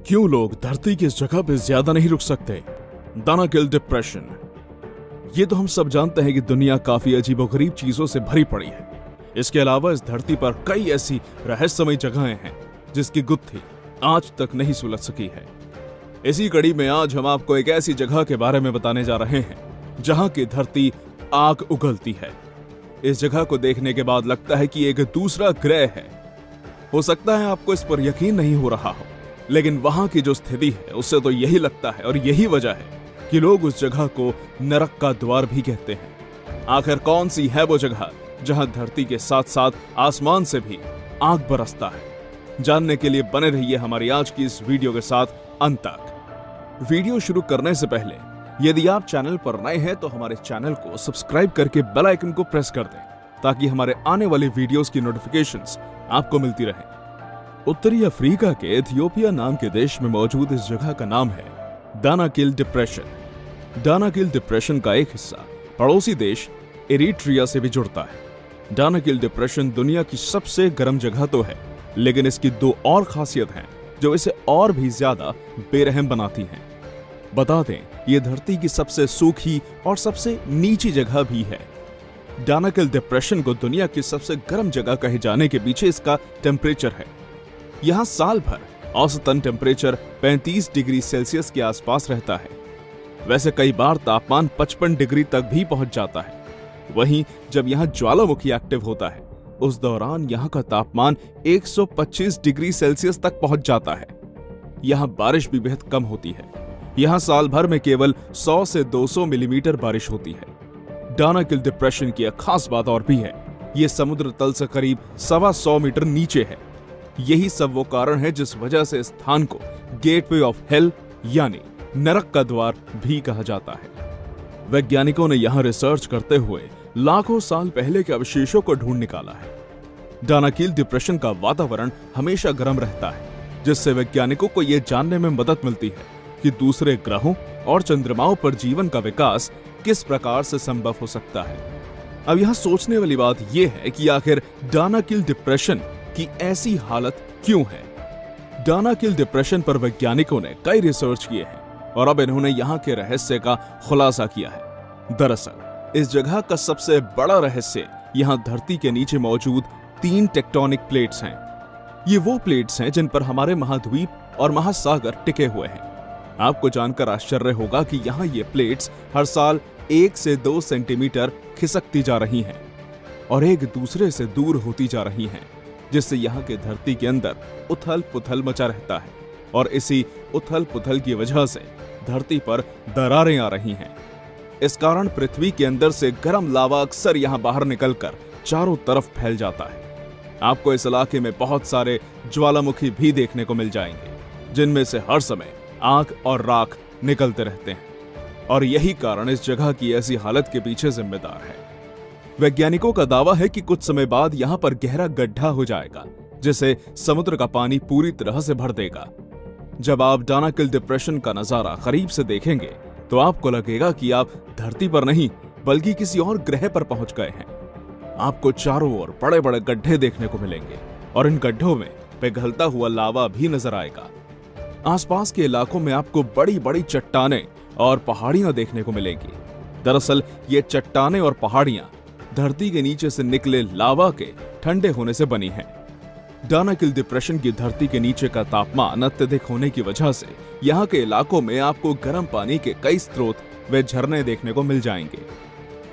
क्यों लोग धरती की इस जगह पे ज्यादा नहीं रुक सकते? Danakil depression. ये तो हम सब जानते हैं कि दुनिया काफी अजीबोगरीब चीजों से भरी पड़ी है। इसके अलावा इस धरती पर कई ऐसी रहस्यमयी जगहें हैं जिसकी गुत्थी आज तक नहीं सुलझ सकी है। इसी कड़ी में आज हम आपको एक ऐसी जगह के बारे में बताने जा रहे हैं जहां की धरती आग उगलती है। इस जगह को देखने के बाद लगता है कि एक दूसरा ग्रह है। हो सकता है आपको इस पर यकीन नहीं हो रहा हो, लेकिन वहां की जो स्थिति है उससे तो यही लगता है और यही वजह है कि लोग उस जगह को नरक का द्वार भी कहते हैं। आखिर कौन सी है वो जगह जहां धरती के साथ साथ आसमान से भी आग बरसता है? जानने के लिए बने रहिए हमारी आज की इस वीडियो के साथ अंत तक। वीडियो शुरू करने से पहले यदि आप चैनल पर नए हैं तो हमारे चैनल को सब्सक्राइब करके बेल आइकन को प्रेस कर दें ताकि हमारे आने वाले वीडियोस की नोटिफिकेशंस आपको मिलती रहें। उत्तरी अफ्रीका के इथियोपिया नाम के देश में मौजूद इस जगह का नाम है दानाकिल डिप्रेशन। दानाकिल डिप्रेशन का एक हिस्सा पड़ोसी देश इरिट्रिया से भी जुड़ता है। दानाकिल डिप्रेशन दुनिया की सबसे गर्म जगह तो है, लेकिन इसकी दो और खासियत हैं जो इसे और भी ज्यादा बेरहम बनाती हैं। बता दें, ये धरती की सबसे सूखी और सबसे नीची जगह भी है। दानाकिल डिप्रेशन को दुनिया की सबसे गर्म जगह कहे जाने के पीछे इसका टेम्परेचर है। यहाँ साल भर औसतन टेम्परेचर 35 डिग्री सेल्सियस के आसपास रहता है। वैसे कई बार तापमान 55 डिग्री तक भी पहुंच जाता है। वहीं जब यहाँ ज्वालामुखी एक्टिव होता है उस दौरान यहाँ का तापमान 125 डिग्री सेल्सियस तक पहुंच जाता है। यहाँ बारिश भी बेहद कम होती है। यहाँ साल भर में केवल 100 से 200 मिलीमीटर बारिश होती है। दानाकिल डिप्रेशन की एक खास बात और भी है, ये समुद्र तल से करीब 125 मीटर नीचे है। यही सब वो कारण है जिस वजह से इस स्थान को गेटवे ऑफ हेल यानी नरक का द्वार भी कहा जाता है। वैज्ञानिकों ने यहाँ रिसर्च करते हुए लाखों साल पहले के अवशेषों को ढूंढ निकाला है। दानाकिल डिप्रेशन का वातावरण हमेशा गर्म रहता है, जिससे वैज्ञानिकों को यह जानने में मदद मिलती है कि दूसरे ग्रहों और चंद्रमाओं पर जीवन का विकास किस प्रकार से संभव हो सकता है। अब यहाँ सोचने वाली बात यह है कि आखिर दानाकिल डिप्रेशन की ऐसी हालत क्यों है। दानाकिल डिप्रेशन पर वैज्ञानिकों ने कई रिसर्च किए हैं और अब इन्होंने यहाँ के रहस्य का खुलासा किया है। दरअसल इस जगह का सबसे बड़ा रहस्य यहाँ धरती के नीचे मौजूद 3 टेक्टोनिक प्लेट्स हैं। ये वो प्लेट्स हैं जिन पर हमारे महाद्वीप और महासागर टिके हुए हैं। आपको जानकर आश्चर्य होगा कि यहाँ ये प्लेट्स हर साल 1 से 2 सेंटीमीटर खिसकती जा रही हैं और एक दूसरे से दूर होती जा रही हैं, जिससे यहाँ के धरती के अंदर उथल पुथल मचा रहता है और इसी उथल पुथल की वजह से धरती पर दरारें आ रही हैं। इस कारण पृथ्वी के अंदर से गर्म लावा अक्सर यहाँ बाहर निकलकर चारों तरफ फैल जाता है। आपको इस इलाके में बहुत सारे ज्वालामुखी भी देखने को मिल जाएंगे, जिनमें से हर समय आग और राख निकलते रहते हैं और यही कारण इस जगह की ऐसी हालत के पीछे जिम्मेदार है। वैज्ञानिकों का दावा है कि कुछ समय बाद यहाँ पर गहरा गड्ढा हो जाएगा, जिसे समुद्र का पानी पूरी तरह से भर देगा। जब आप दानाकिल डिप्रेशन का नजारा करीब से देखेंगे तो आपको लगेगा कि आप धरती पर नहीं बल्कि किसी और ग्रह पर पहुंच गए हैं। आपको चारों ओर बड़े बड़े गड्ढे देखने को मिलेंगे और इन गड्ढों में पिघलता हुआ लावा भी नजर आएगा। आसपास के इलाकों में आपको बड़ी बड़ी चट्टानें और पहाड़ियां देखने को मिलेंगी। दरअसल ये चट्टानें और पहाड़ियां धरती के नीचे से निकले लावा के ठंडे होने से बनी हैं। दानाकिल डिप्रेशन की धरती के नीचे का तापमान अत्यधिक होने की वजह से यहाँ के इलाकों में आपको गर्म पानी के कई स्रोत व झरने देखने को मिल जाएंगे।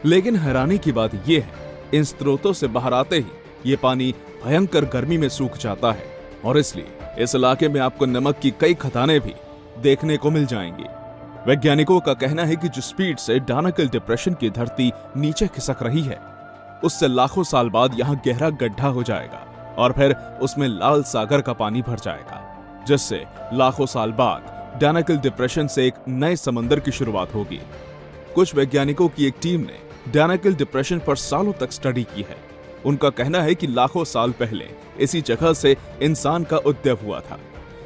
लेकिन हैरानी की बात यह है, इन स्रोतों से बाहर आते ही ये पानी भयंकर गर्मी में सूख जाता है और इसलिए इस इलाके में आपको नमक की कई खदानें भी देखने को मिल जाएंगी। वैज्ञानिकों का कहना है कि जिस स्पीड से दानाकिल डिप्रेशन की धरती नीचे खिसक रही है, उससे लाखों साल बाद यहाँ गहरा गड्ढा हो जाएगा और फिर उसमें लाल सागर का पानी भर जाएगा, जिससे लाखों साल बाद दानाकिल डिप्रेशन से एक नए समंदर की शुरुआत होगी। कुछ वैज्ञानिकों की एक टीम ने दानाकिल डिप्रेशन पर सालों तक स्टडी की है। उनका कहना है कि लाखों साल पहले इसी जगह से इंसान का उदय हुआ था।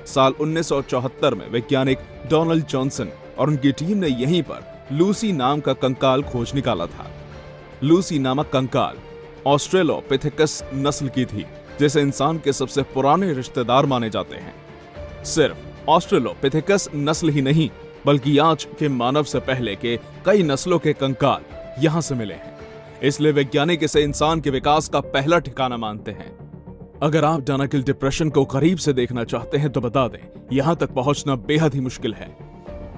साल 1974 में वैज्ञानिक डोनाल्ड जॉनसन और उनकी टीम ने यहीं पर लूसी नाम का कंकाल खोज निकाला था। लूसी नामक कंकाल ऑस्ट्रेलोपिथेकस नस्ल की थी, जिसे इंसान के सबसे पुराने रिश्तेदार माने जाते हैं। सिर्फ ऑस्ट्रेलोपिथेकस नस्ल ही नहीं, बल्कि आज के मानव से पहले के कई नस्लों के कंकाल यहां से मिले हैं। इसलिए वैज्ञानिक इसे इंसान के विकास का पहला ठिकाना मानते हैं। अगर आप डानाकिल डिप्रेशन को करीब से देखना चाहते हैं तो बता दें, यहां तक पहुंचना बेहद ही मुश्किल है।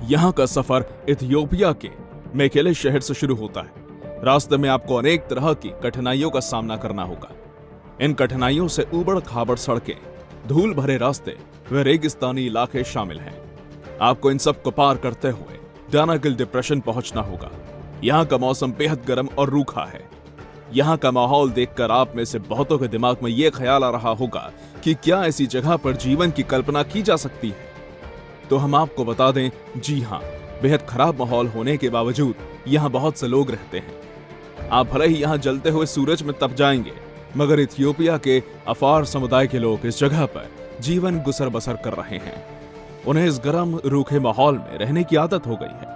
यहां का सफर इथियोपिया के मेकेले शहर से शुरू होता है। रास्ते में आपको अनेक तरह की कठिनाइयों का सामना करना होगा। इन कठिनाइयों से ऊबड़ खाबड़ सड़कें, धूल भरे रास्ते व रेगिस्तानी इलाके शामिल हैं। आपको इन सब को पार करते हुए डानाकिल डिप्रेशन पहुंचना होगा। यहाँ का मौसम बेहद गर्म और रूखा है। यहाँ का माहौल देखकर आप में से बहुतों के दिमाग में यह ख्याल आ रहा होगा कि क्या ऐसी जगह पर जीवन की कल्पना की जा सकती है। तो हम आपको बता दें, जी हाँ, बेहद खराब माहौल होने के बावजूद यहाँ बहुत से लोग रहते हैं। आप भले ही यहाँ जलते हुए सूरज में तप जाएंगे, मगर इथियोपिया के अफार समुदाय के लोग इस जगह पर जीवन गुजर बसर कर रहे हैं। उन्हें इस गर्म रूखे माहौल में रहने की आदत हो गई है।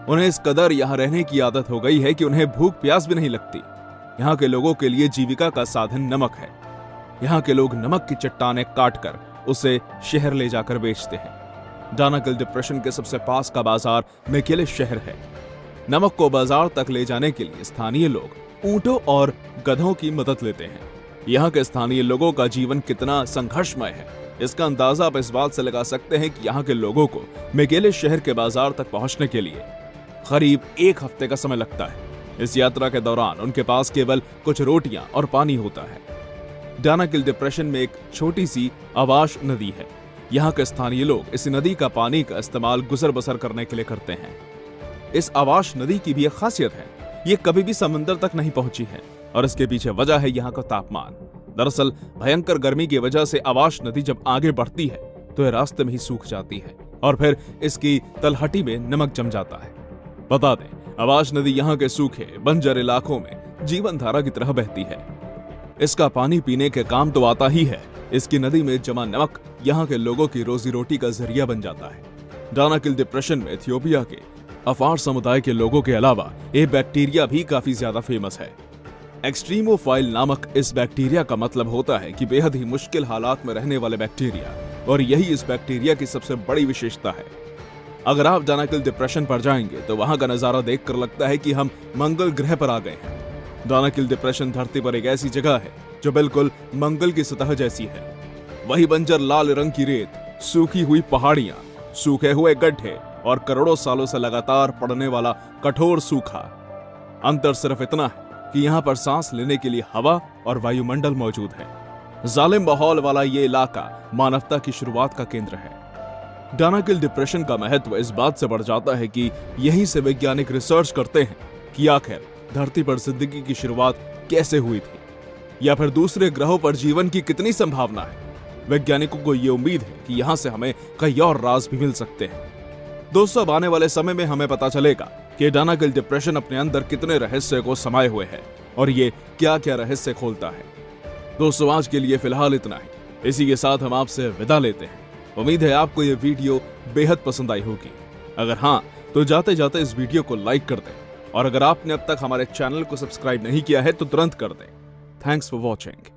उन्हें इस कदर यहाँ रहने की आदत हो गई है कि उन्हें भूख प्यास भी नहीं लगती। यहाँ के लोगों के लिए जीविका का साधन नमक है। यहाँ के लोग नमक की चट्टानें काटकर उसे शहर ले जाकर बेचते हैं। डानाकिल डिप्रेशन के सबसे पास का बाजार मेकेले शहर है। नमक को बाजार तक ले जाने के लिए स्थानीय लोग ऊंटों और गधों की मदद लेते हैं। यहाँ के स्थानीय लोगों का जीवन कितना संघर्षमय है, इसका अंदाजा आप इस बात से लगा सकते हैं कि यहाँ के लोगों को मेकेले शहर के बाजार तक पहुंचने के लिए करीब 1 हफ्ते का समय लगता है। इस यात्रा के दौरान उनके पास केवल कुछ रोटियां और पानी होता है। डानाकिल डिप्रेशन में एक छोटी सी आवाश नदी है। यहाँ के स्थानीय लोग इस नदी का पानी का इस्तेमाल गुजर बसर करने के लिए करते हैं। इस आवाश नदी की भी एक खासियत है, ये कभी भी समंदर तक नहीं पहुंची है और इसके पीछे वजह है यहाँ का तापमान। दरअसल भयंकर गर्मी की वजह से आवाश नदी जब आगे बढ़ती है तो यह रास्ते में ही सूख जाती है और फिर इसकी तलहटी में नमक जम जाता है। बता दें, आवाश नदी यहाँ के सूखे बंजर इलाकों में जीवन धारा की तरह बहती है। इसका पानी पीने के काम तो आता ही है, इसकी नदी में जमा नमक यहाँ के लोगों की रोजी रोटी का जरिया बन जाता है। डानाकिल डिप्रेशन में इथियोपिया के अफार समुदाय के लोगों के अलावा एक बैक्टीरिया भी काफी ज्यादा फेमस है। एक्सट्रीमोफाइल नामक इस बैक्टीरिया का मतलब होता है कि बेहद ही मुश्किल हालात में रहने वाले बैक्टीरिया, और यही इस बैक्टीरिया की सबसे बड़ी विशेषता है। अगर आप डानाकिल डिप्रेशन पर जाएंगे तो वहां का नजारा देखकर लगता है कि हम मंगल ग्रह पर आ गए हैं। डानाकिल डिप्रेशन धरती पर एक ऐसी जगह है जो बिल्कुल मंगल की सतह जैसी है। वही बंजर लाल रंग की रेत, सूखी हुई पहाड़ियां, सूखे हुए गड्ढे और करोड़ों सालों से लगातार पड़ने वाला कठोर सूखा। अंतर सिर्फ इतना है कि यहाँ पर सांस लेने के लिए हवा और वायुमंडल मौजूद है। जालिम माहौल वाला ये इलाका मानवता की शुरुआत का केंद्र है। डानाकिल डिप्रेशन का महत्व इस बात से बढ़ जाता है कि यहीं से वैज्ञानिक रिसर्च करते हैं कि आखिर धरती पर जिंदगी की शुरुआत कैसे हुई थी, या फिर दूसरे ग्रहों पर जीवन की कितनी संभावना है। वैज्ञानिकों को यह उम्मीद है कि यहां से हमें कई और राज भी मिल सकते हैं। दोस्तों, अब आने वाले समय में हमें पता चलेगा कि डानाकिल डिप्रेशन अपने अंदर कितने रहस्य को समाये हुए है और ये क्या क्या रहस्य खोलता है। दोस्तों, आज के लिए फिलहाल इतना ही। इसी के साथ हम आपसे विदा लेते हैं। उम्मीद है आपको ये वीडियो बेहद पसंद आई होगी। अगर हाँ, तो जाते जाते इस वीडियो को लाइक कर दें, और अगर आपने अब तक हमारे चैनल को सब्सक्राइब नहीं किया है तो तुरंत कर दें। Thanks for watching.